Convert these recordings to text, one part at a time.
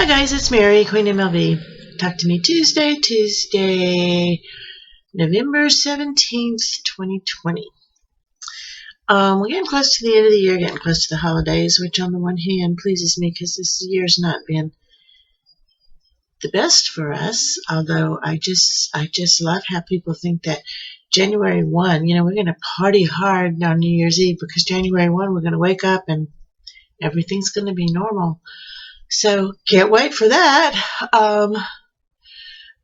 Hi guys, it's Mary, Queen MLB. Talk to me Tuesday, November 17th, 2020. We're getting close to the end of the year, getting close to the holidays, which on the one hand pleases me because this year's not been the best for us. Although I just love how people think that January 1, we're going to party hard on New Year's Eve because January 1 we're going to wake up and everything's going to be normal. So can't wait for that.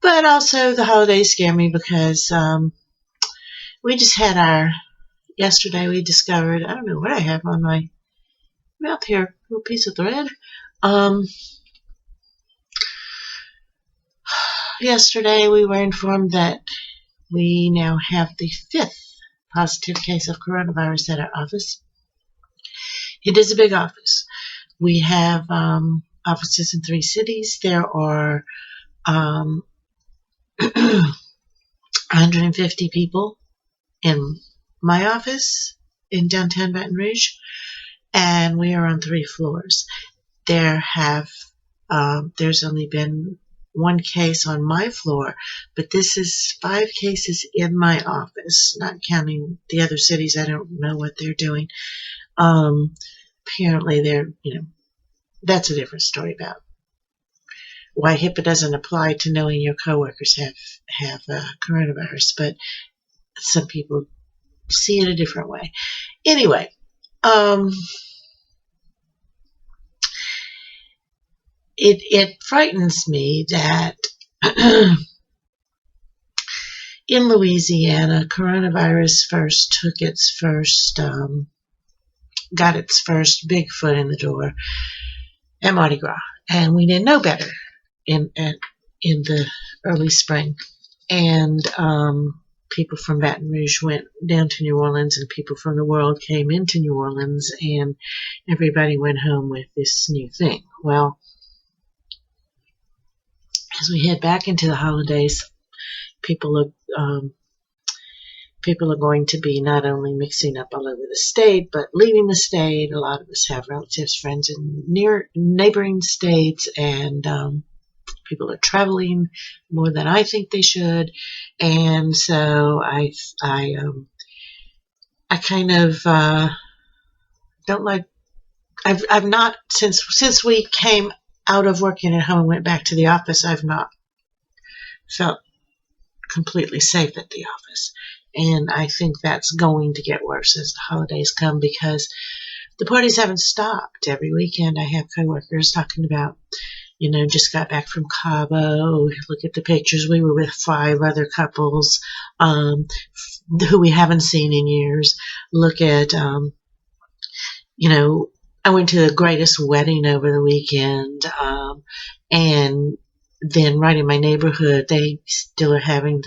But also the holidays scare me because we just had yesterday we discovered, I don't know what I have on my mouth here, a little piece of thread. Yesterday we were informed that we now have the 5th positive case of coronavirus at our office. It is a big office. We have offices in 3 cities. There are 150 people in my office in downtown Baton Rouge, and we are on 3 floors. There's only been 1 case on my floor, but this is 5 cases in my office, not counting the other cities. I don't know what they're doing. Apparently that's a different story about why HIPAA doesn't apply to knowing your coworkers have coronavirus, but some people see it a different way. Anyway, it frightens me that in Louisiana, coronavirus got its first big foot in the door at Mardi Gras, and we didn't know better in the early spring, and people from Baton Rouge went down to New Orleans, and people from the world came into New Orleans, and everybody went home with this new thing. Well, as we head back into the holidays, people are going to be not only mixing up all over the state, but leaving the state. A lot of us have relatives, friends in neighboring states, and people are traveling more than I think they should. And so I kind of don't like. I've not since we came out of working at home and went back to the office. I've not felt completely safe at the office. And I think that's going to get worse as the holidays come because the parties haven't stopped. Every weekend I have coworkers talking about, just got back from Cabo. Look at the pictures. We were with 5 other couples who we haven't seen in years. Look at, I went to the greatest wedding over the weekend, and then right in my neighborhood, they still are having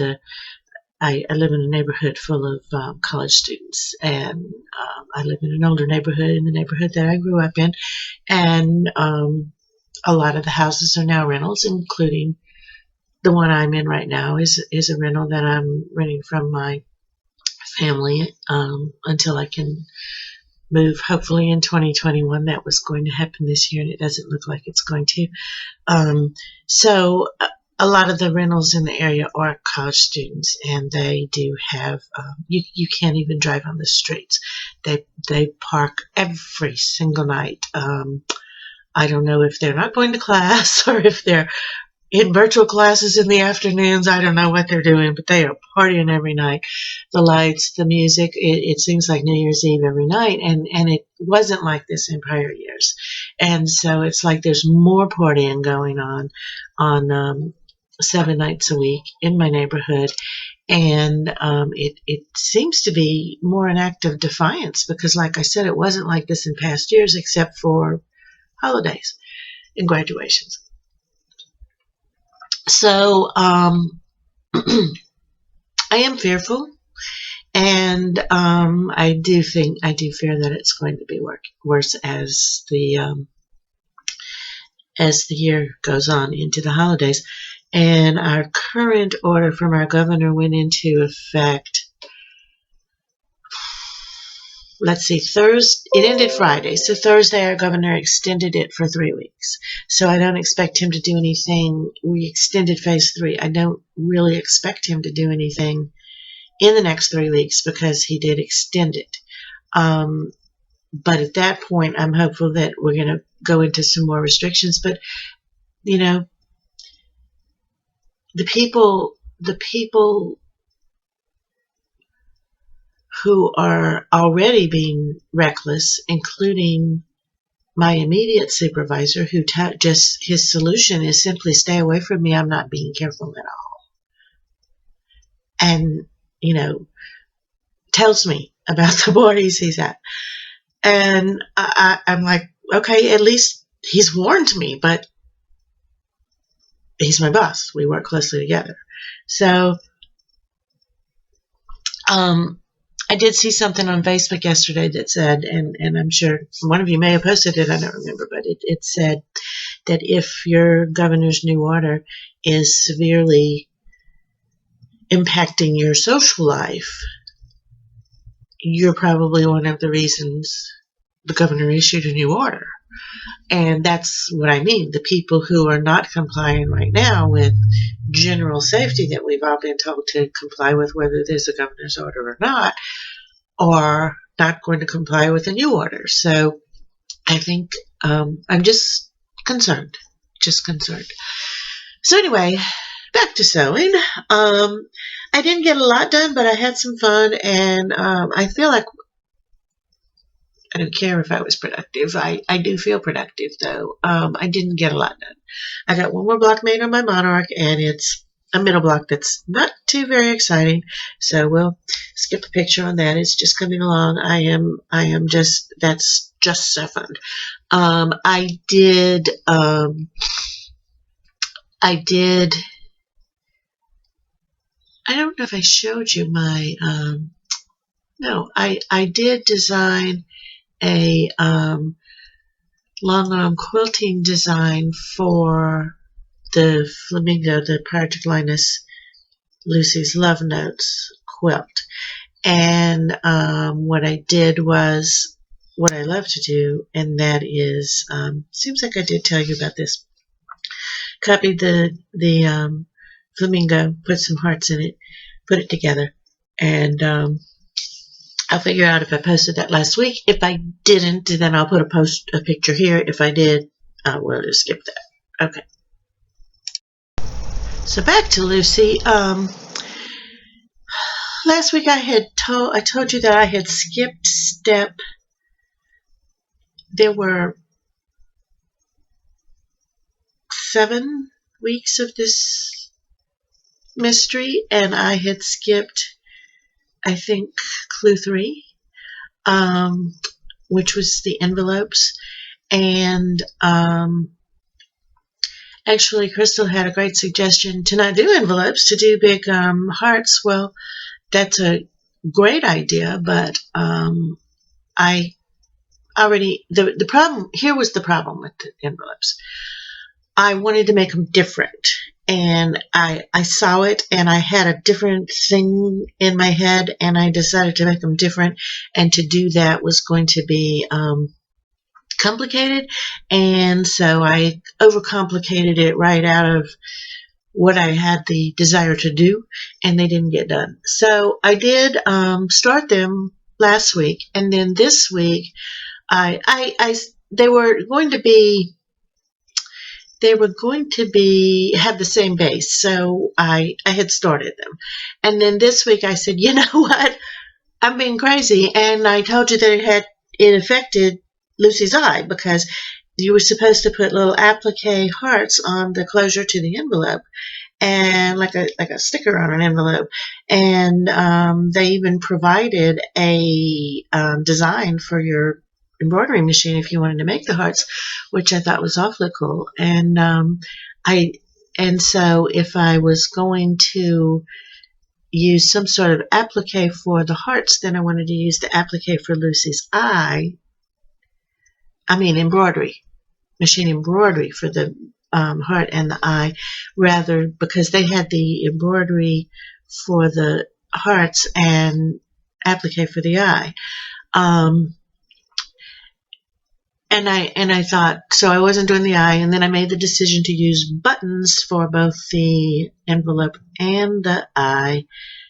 I live in a neighborhood full of college students, and I live in an older neighborhood in the neighborhood that I grew up in, and a lot of the houses are now rentals, including the one I'm in right now is a rental that I'm renting from my family until I can move, hopefully in 2021. That was going to happen this year, and it doesn't look like it's going to. So a lot of the rentals in the area are college students, and they do have, you can't even drive on the streets. They park every single night. I don't know if they're not going to class or if they're in virtual classes in the afternoons. I don't know what they're doing, but they are partying every night. The lights, the music, it seems like New Year's Eve every night, and it wasn't like this in prior years. And so it's like there's more partying going on 7 nights a week in my neighborhood, and it seems to be more an act of defiance because, like I said, it wasn't like this in past years except for holidays and graduations. So I am fearful, and I do fear that it's going to be worse as the year goes on into the holidays. And our current order from our governor went into effect let's see, Thursday, it ended Friday. So Thursday, our governor extended it for 3 weeks. So I don't expect him to do anything. We extended phase 3. I don't really expect him to do anything in the next 3 weeks because he did extend it. But at that point, I'm hopeful that we're going to go into some more restrictions. But, you know, the people who are already being reckless, including my immediate supervisor, who just his solution is simply stay away from me. I'm not being careful at all. And, you know, tells me about the parties he's at. And I'm like, okay, at least he's warned me, but he's my boss. We work closely together. So, I did see something on Facebook yesterday that said, and I'm sure one of you may have posted it, I don't remember, but it said that if your governor's new order is severely impacting your social life, you're probably one of the reasons the governor issued a new order. And that's what I mean. The people who are not complying right now with general safety that we've all been told to comply with, whether there's a governor's order or not, are not going to comply with the new order. So I think I'm just concerned. So anyway, back to sewing. I didn't get a lot done, but I had some fun, and I feel like I don't care if I was productive. I do feel productive, though. I didn't get a lot done. I got one more block made on my Monarch, and it's a middle block that's not too very exciting. So we'll skip a picture on that. It's just coming along. That's just so fun. I did, I don't know if I showed you my, no, I did design a long arm quilting design for the Flamingo, the Project Linus Lucy's Love Notes quilt. And what I did was what I love to do, and that is, seems like I did tell you about this. Copied the Flamingo, put some hearts in it, put it together, and I'll figure out if I posted that last week. If I didn't, then I'll put a picture here. If I did, we'll just skip that. Okay. So back to Lucy. Last week I told you that I had skipped step. There were 7 weeks of this mystery, and I had skipped, I think, clue 3, which was the envelopes. And actually, Crystal had a great suggestion to not do envelopes, to do big hearts. Well, that's a great idea, but I already, the problem, here was the problem with the envelopes. I wanted to make them different, and I saw it, and I had a different thing in my head, and I decided to make them different, and to do that was going to be complicated, and so I overcomplicated it right out of what I had the desire to do, and they didn't get done. So I did start them last week, and then this week they were going to have the same base, so I had started them. And then this week I said, you know what, I'm being crazy, and I told you that it affected Lucy's eye, because you were supposed to put little applique hearts on the closure to the envelope, and like a sticker on an envelope. And they even provided a design for your embroidery machine if you wanted to make the hearts, which I thought was awfully cool. And so if I was going to use some sort of applique for the hearts, then I wanted to use the applique for Lucy's eye. Machine embroidery for the heart and the eye, rather, because they had the embroidery for the hearts and applique for the eye. Um, and I thought, so I wasn't doing the eye, and then I made the decision to use buttons for both the envelope and the eye.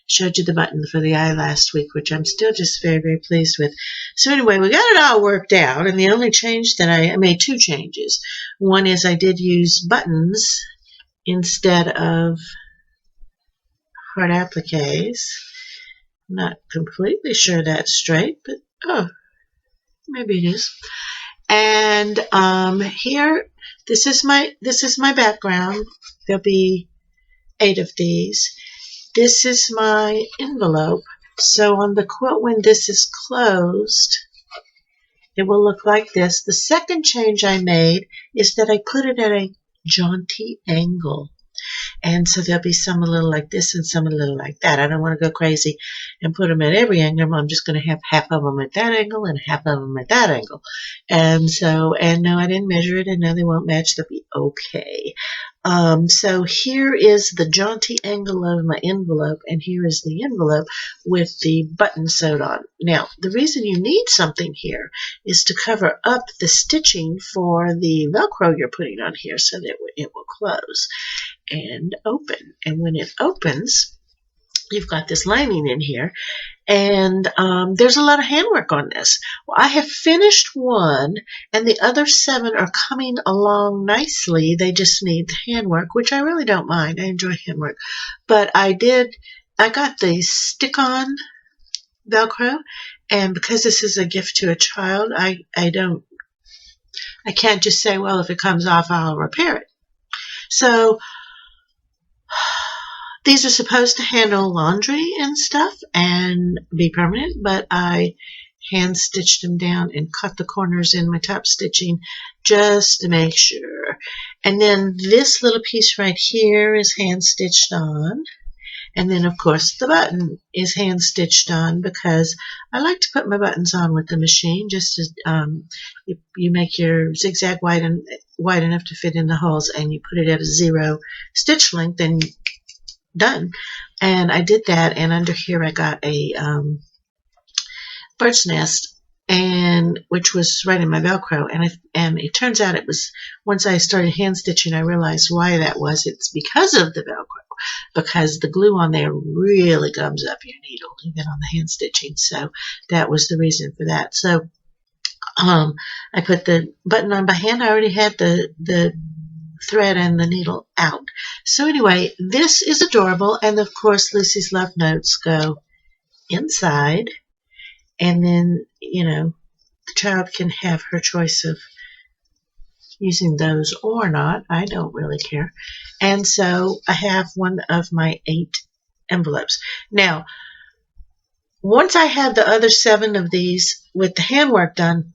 Showed you the button for the eye last week, which I'm still just very, very pleased with. So anyway, we got it all worked out, and the only change that I made two changes. One is I did use buttons instead of hard appliques. Not completely sure that's straight, but oh, maybe it is. And here, this is my background. There'll be 8 of these. This is my envelope. So on the quilt, when this is closed, it will look like this. The second change I made is that I put it at a jaunty angle. And so there'll be some a little like this and some a little like that. I don't want to go crazy and put them at every angle. I'm just going to have half of them at that angle and half of them at that angle. And no, I didn't measure it, and no, they won't match. They'll be okay. So here is the jaunty angle of my envelope, and here is the envelope with the button sewed on. Now, the reason you need something here is to cover up the stitching for the Velcro you're putting on here so that it will close and open. And when it opens, you've got this lining in here, and there's a lot of handwork on this. Well, I have finished one, and the other 7 are coming along nicely. They just need the handwork, which I really don't mind. I enjoy handwork. But I got the stick-on Velcro, and because this is a gift to a child, I can't just say, well, if it comes off, I'll repair it. So these are supposed to handle laundry and stuff and be permanent, but I hand stitched them down and cut the corners in my top stitching just to make sure. And then this little piece right here is hand stitched on. And then, of course, the button is hand stitched on because I like to put my buttons on with the machine. Just as you make your zigzag wide enough to fit in the holes, and you put it at a 0 stitch length, and done. And I did that, and under here I got a bird's nest, and which was right in my Velcro, and it turns out it was, once I started hand stitching, I realized why that was. It's because of the Velcro, because the glue on there really gums up your needle, even on the hand stitching. So that was the reason for that. So I put the button on by hand. I already had the thread and the needle out. So anyway, this is adorable, and of course Lucy's love notes go inside, and then, you know, the child can have her choice of using those or not. I don't really care. And so I have one of my 8 envelopes. Now, once I had the other 7 of these with the handwork done,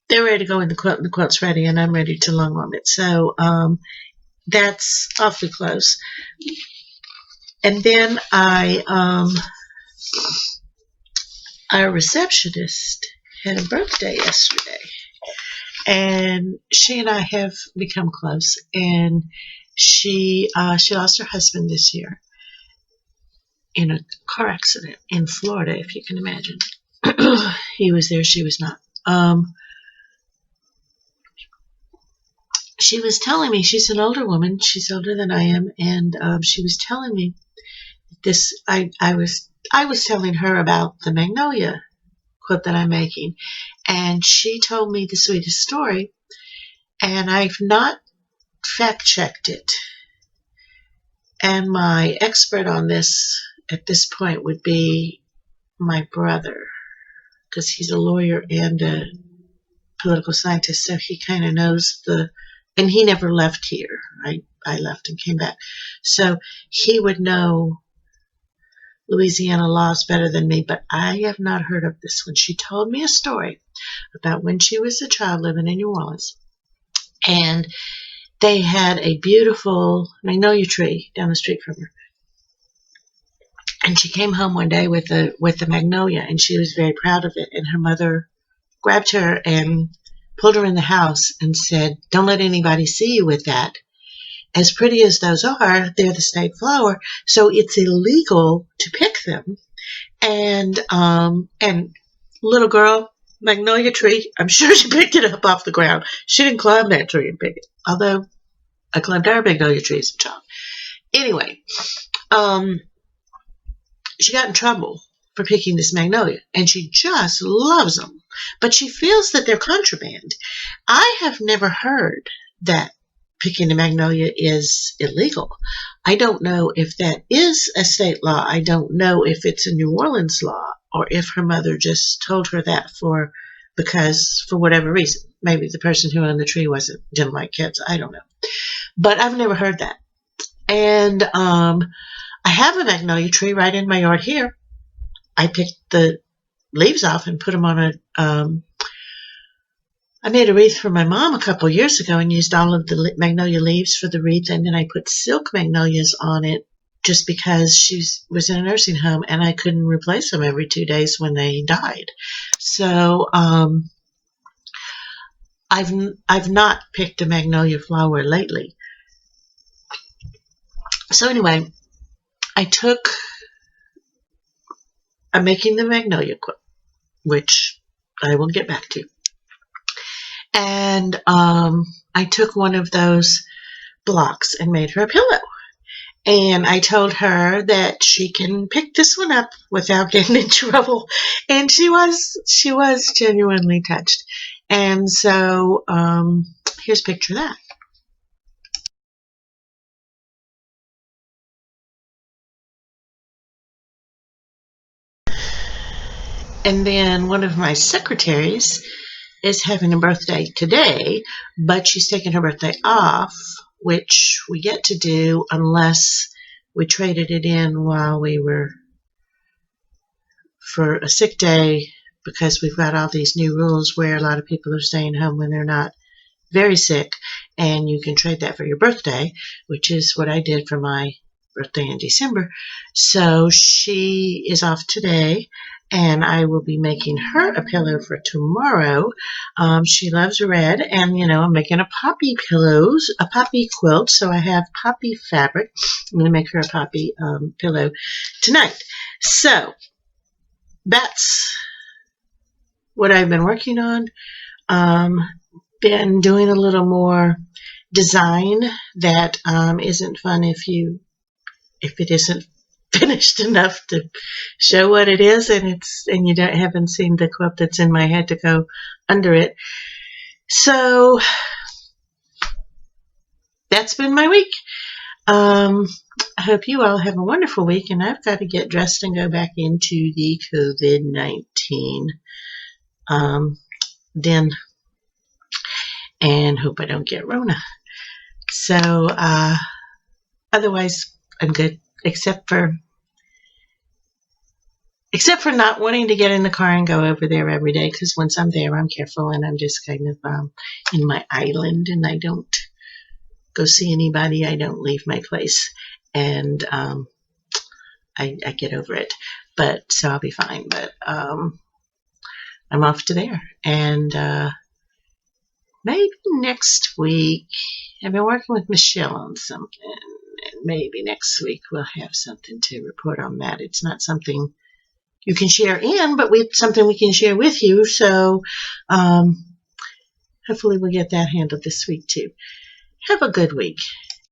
they're ready to go in the quilt, and the quilt's ready, and I'm ready to long arm it. So that's awfully close. And then our receptionist had a birthday yesterday, and she and I have become close. And she lost her husband this year in a car accident in Florida, if you can imagine. He was there, she was not. She was telling me, she's an older woman, she's older than I am, and she was telling me this. I was telling her about the magnolia quilt that I'm making, and she told me the sweetest story, and I've not fact checked it. And my expert on this at this point would be my brother, because he's a lawyer and a political scientist, so he kind of knows and he never left here. I left and came back. So he would know Louisiana laws better than me, but I have not heard of this one. She told me a story about when she was a child living in New Orleans, and they had a beautiful magnolia tree down the street from her. And she came home one day with the magnolia, and she was very proud of it. And her mother grabbed her and pulled her in the house and said, "Don't let anybody see you with that. As pretty as those are, they're the state flower, so it's illegal to pick them." And little girl, magnolia tree. I'm sure she picked it up off the ground. She didn't climb that tree and pick it. Although I climbed our magnolia tree as a child. Anyway, she got in trouble for picking this magnolia, and she just loves them. But she feels that they're contraband. I have never heard that picking a magnolia is illegal. I don't know if that is a state law. I don't know if it's a New Orleans law or if her mother just told her that because for whatever reason. Maybe the person who owned the tree didn't like kids. I don't know. But I've never heard that. And I have a magnolia tree right in my yard here. I picked the leaves off and put them on I made a wreath for my mom a couple years ago and used all of the magnolia leaves for the wreath, and then I put silk magnolias on it just because she was in a nursing home and I couldn't replace them every 2 days when they died. So I've not picked a magnolia flower lately. So anyway, I'm making the magnolia quilt, which I will get back to. And I took one of those blocks and made her a pillow. And I told her that she can pick this one up without getting in trouble. And she was genuinely touched. And so here's a picture of that. And then one of my secretaries is having a birthday today, but she's taking her birthday off, which we get to do unless we traded it in while we were for a sick day, because we've got all these new rules where a lot of people are staying home when they're not very sick, and you can trade that for your birthday, which is what I did for my birthday in December. So she is off today, and I will be making her a pillow for tomorrow. She loves red, and I'm making a poppy quilt, so I have poppy fabric. I'm going to make her a poppy pillow tonight. So that's what I've been working on. Been doing a little more design that isn't fun if it isn't finished enough to show what it is, and you haven't seen the quilt that's in my head to go under it. So that's been my week. I hope you all have a wonderful week, and I've got to get dressed and go back into the COVID-19 den, and hope I don't get Rona. So otherwise I'm good, except for not wanting to get in the car and go over there every day, because once I'm there I'm careful and I'm just kind of in my island, and I don't go see anybody. I don't leave my place, and I get over it. But so I'll be fine. But I'm off to there, and maybe next week, I've been working with Michelle on something, and maybe next week we'll have something to report on that. It's not something you can share in, but something we can share with you. So hopefully we'll get that handled this week too. Have a good week.